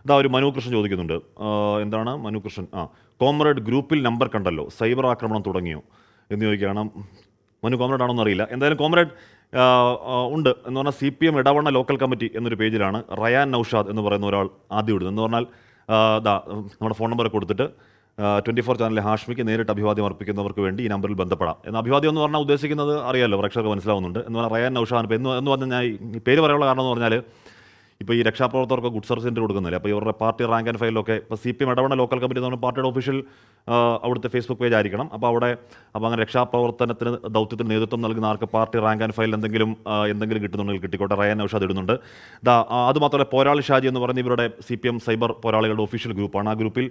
ഇതാ ഒരു മനു കൃഷ്ണൻ ചോദിക്കുന്നുണ്ട്. എന്താണ് മനു കൃഷ്ണൻ? കോമ്രേഡ് ഗ്രൂപ്പിൽ നമ്പർ കണ്ടല്ലോ, സൈബർ ആക്രമണം തുടങ്ങിയോ എന്ന് ചോദിക്കുകയാണ്. മനു കോമ്രേഡ് ആണോ എന്നറിയില്ല. എന്തായാലും കോമ്രേഡ് ഉണ്ട് എന്ന് പറഞ്ഞാൽ CPM ഇടവണ്ണ ലോക്കൽ കമ്മിറ്റി എന്നൊരു പേജിലാണ് റയാൻ നൌഷാദ് എന്ന് പറയുന്ന ഒരാൾ ആദ്യം ഇടുന്നത്. എന്ന് പറഞ്ഞാൽ നമ്മുടെ ഫോൺ നമ്പർ കൊടുത്തിട്ട് 24 ചാനലിലെ ഹാഷ്മിക്ക് നേരിട്ട് അഭിവാദ്യം അർപ്പിക്കുന്നവർക്ക് വേണ്ടി ഈ നമ്പറിൽ ബന്ധപ്പെടാം എന്ന അഭിവാദ്യം എന്ന് പറഞ്ഞാൽ ഉദ്ദേശിക്കുന്നത് അറിയാമല്ലോ, പ്രേക്ഷകർക്ക് മനസ്സിലാവുന്നുണ്ട്. എന്ന് പറഞ്ഞാൽ റയാൻ നൌഷാദ് എന്ന് പറഞ്ഞാൽ ഞാൻ ഈ പേര് പറയാനുള്ള കാരണം എന്ന് പറഞ്ഞാൽ ഇപ്പോൾ ഈ രക്ഷാപ്രവർത്തകർക്ക് ഗുഡ് സർവീസ് സെൻറ്റർ കൊടുക്കുന്നില്ല. അപ്പോൾ ഇവരുടെ പാർട്ടി റാങ്ക് ആൻഡ് ഫയലൊക്കെ ഇപ്പോൾ CPM ഇടവണ്ണ ലോക്കൽ കമ്മിറ്റി എന്ന് പറഞ്ഞാൽ പാർട്ടിയുടെ ഒഫീഷ്യൽ അവിടുത്തെ ഫേസ്ബുക്ക് പേജ് ആയിരിക്കണം. അപ്പോൾ അങ്ങനെ രക്ഷാപ്രവർത്തനത്തിന് ദൗത്യത്തിന് നേതൃത്വം നൽകുന്ന ആർക്ക് പാർട്ടി റാങ്ക് ആൻഡ് ഫയൽ എന്തെങ്കിലും കിട്ടുന്നുണ്ടെങ്കിൽ കിട്ടിക്കോട്ടെ. റയാൻ നൌഷാദ് ഇടുന്നുണ്ട്. അതുമാത്രമല്ല പോരാളി ഷാജി എന്ന് പറയുന്ന ഇവരുടെ CPM സൈബർ പോരാളികളുടെ ഒഫീഷ്യൽ ഗ്രൂപ്പാണ്. ആ ഗ്രൂപ്പിൽ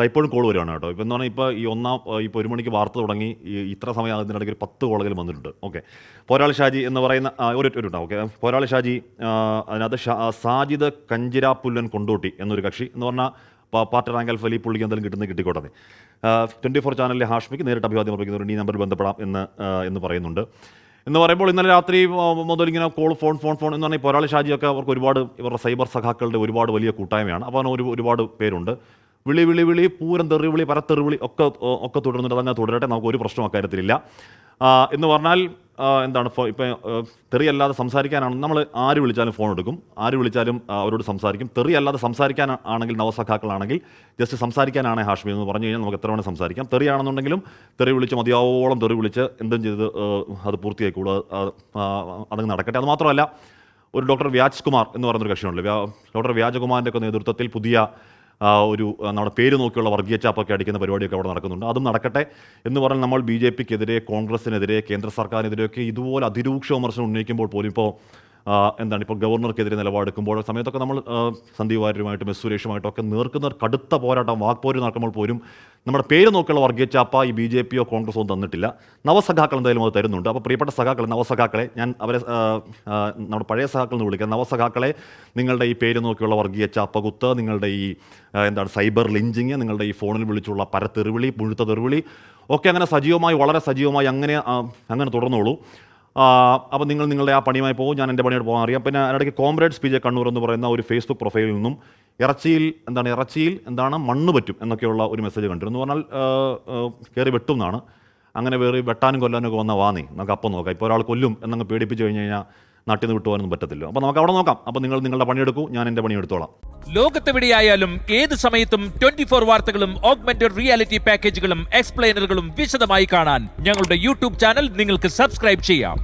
ഇപ്പോഴും കോൾ വരികയാണ് കേട്ടോ. ഇപ്പോൾ എന്ന് പറഞ്ഞാൽ ഇപ്പോൾ 1 മണിക്ക് വാർത്ത തുടങ്ങി ഇത്ര സമയം അതിനിടയ്ക്ക് 10 കോളുകൾ വന്നിട്ടുണ്ട്. ഓക്കെ, പോരാളി ഷാജി എന്ന് പറയുന്ന ഒരു ഓക്കെ, പോരാളി ഷാജി, അതിനകത്ത് സാജിദ് കഞ്ചിരാപ്പുല്ലൻ കൊണ്ടോട്ടി എന്നൊരു കക്ഷി എന്ന് പറഞ്ഞാൽ പാർട്ടി റാങ്ക് ആൻഡ് ഫയൽ ഈ പുള്ളിക്ക് എന്തെങ്കിലും കിട്ടിക്കോട്ടെ. 24 ചാനലിലെ ഹാഷ്മിക്ക് നേരിട്ട് അഭിവാദ്യം അർപ്പിക്കുന്നവരുണ്ട്, ഈ നമ്പറിൽ ബന്ധപ്പെടാം എന്ന് പറയുന്നുണ്ട്. എന്ന് പറയുമ്പോൾ ഇന്നലെ രാത്രി മുതൽ ഇങ്ങനെ ഫോൺ എന്ന് പറഞ്ഞാൽ പോരാളി ഷാജിയൊക്കെ അവർക്ക് ഇവരുടെ സൈബർ സഖാക്കളുടെ ഒരുപാട് വലിയ കൂട്ടായ്മയാണ്. അപ്പോൾ ഒരുപാട് പേരുണ്ട്. വിളി പൂരം തെറിവിളി പരത്തെറിവിളി ഒക്കെ തുടരുന്നുണ്ട്. അതങ്ങനെ തുടരട്ടെ, നമുക്ക് ഒരു പ്രശ്നം അക്കാര്യത്തിലില്ല. എന്ന് പറഞ്ഞാൽ എന്താണ് ഇപ്പം തെറിയല്ലാതെ സംസാരിക്കാനാണ് നമ്മൾ ആര് വിളിച്ചാലും ഫോൺ എടുക്കും, ആര് വിളിച്ചാലും അവരോട് സംസാരിക്കും. തെറിയല്ലാതെ സംസാരിക്കാനാണെങ്കിൽ നവസഖാക്കളാണെങ്കിൽ ജസ്റ്റ് സംസാരിക്കാനാണ് ഹാഷ്മി എന്ന് പറഞ്ഞു കഴിഞ്ഞാൽ നമുക്ക് എത്ര വേണം സംസാരിക്കാം. തെറിയാണെന്നുണ്ടെങ്കിലും തെറി വിളിച്ച് മതിയാവോളം തെറി വിളിച്ച് എന്തും ചെയ്ത് അത് പൂർത്തിയായിക്കൂടുക, അതങ്ങ് നടക്കട്ടെ. അത് മാത്രമല്ല, ഒരു ഡോക്ടർ വ്യാജ്കുമാർ എന്ന് പറയുന്നൊരു കക്ഷിയുണ്ടല്ലോ, ഡോക്ടർ വ്യാജകുമാറിൻ്റെ ഒക്കെ നേതൃത്വത്തിൽ പുതിയ നമ്മുടെ പേര് നോക്കിയുള്ള വർഗീയ ചാപ്പൊക്കെ അടിക്കുന്ന പരിപാടിയൊക്കെ അവിടെ നടക്കുന്നുണ്ട്. അതും നടക്കട്ടെ. എന്ന് പറഞ്ഞാൽ നമ്മൾ BJPക്കെതിരെ, കോൺഗ്രസിനെതിരെ, കേന്ദ്ര സർക്കാരിനെതിരെയൊക്കെ ഇതുപോലെ അതിരൂക്ഷ വിമർശനം ഉന്നയിക്കുമ്പോൾ പോലും ഇപ്പോൾ ഗവർണർക്കെതിരെ നിലപാടെടുക്കുമ്പോൾ സമയത്തൊക്കെ നമ്മൾ സന്ദീപ് വാര്യരുമായിട്ടും S സുരേഷുമായിട്ടൊക്കെ കടുത്ത പോരാട്ടം വാക്പോര് നടക്കുമ്പോൾ പോലും നമ്മുടെ പേര് നോക്കിയുള്ള വർഗീയ ചാപ്പ ഈ BJPയോ കോൺഗ്രസോ തന്നിട്ടില്ല. നവസഖാക്കൾ എന്തായാലും അത് തരുന്നുണ്ട്. അപ്പോൾ പ്രിയപ്പെട്ട നവസഖാക്കളെ ഞാൻ അവരെ നമ്മുടെ പഴയ സഖാക്കൾ എന്ന് വിളിക്കാം. നവസഖാക്കളെ, നിങ്ങളുടെ ഈ പേര് നോക്കിയുള്ള വർഗീയ ചാപ്പകുത്ത്, നിങ്ങളുടെ ഈ സൈബർ ലിഞ്ചിങ്, നിങ്ങളുടെ ഈ ഫോണിൽ വിളിച്ചുള്ള പരത്തെറിവിളി, പുഴുത്ത തെറിവിളി ഒക്കെ അങ്ങനെ വളരെ സജീവമായി അങ്ങനെ തുടർന്നോളൂ. അപ്പോൾ നിങ്ങളുടെ ആ പണിയുമായി പോകും, ഞാൻ എൻ്റെ പണിയോട് പോകാൻ അറിയാം. പിന്നെ അതിനിടയ്ക്ക് കോമ്രേഡ്സ് PJ കണ്ണൂർ എന്ന് പറയുന്ന ഒരു ഫേസ്ബുക്ക് പ്രൊഫൈലിൽ നിന്നും ഇറച്ചിയിൽ മണ്ണ് പറ്റും എന്നൊക്കെയുള്ള ഒരു മെസ്സേജ് കണ്ടിരുന്നു. എന്ന് പറഞ്ഞാൽ കയറി വെട്ടും എന്നാണ്. അങ്ങനെ വെട്ടാനും കൊല്ലാനും ഒക്കെ വന്ന വാന്നി നമുക്ക് അപ്പം നോക്കാം. ഇപ്പോൾ ഒരാൾ കൊല്ലും എന്നങ്ങ് പേടിപ്പിച്ച് കഴിഞ്ഞ് കഴിഞ്ഞാൽ നാട്ടിൽ നിന്ന് വിട്ടുപോകാനൊന്നും പറ്റത്തില്ല. അപ്പോൾ നമുക്ക് അവിടെ നോക്കാം. അപ്പോൾ നിങ്ങളുടെ പണിയെടുക്കൂ, ഞാൻ എൻ്റെ പണിയെടുത്തോളാം. ലോകത്തെവിടെയായാലും ഏത് സമയത്തും 24 വാർത്തകളും ഓഗ്മെന്റഡ് റിയാലിറ്റി പാക്കേജുകളും എക്സ്പ്ലെയിനറുകളും വിശദമായി കാണാൻ ഞങ്ങളുടെ YouTube ചാനൽ നിങ്ങൾക്ക് സബ്സ്ക്രൈബ് ചെയ്യാം.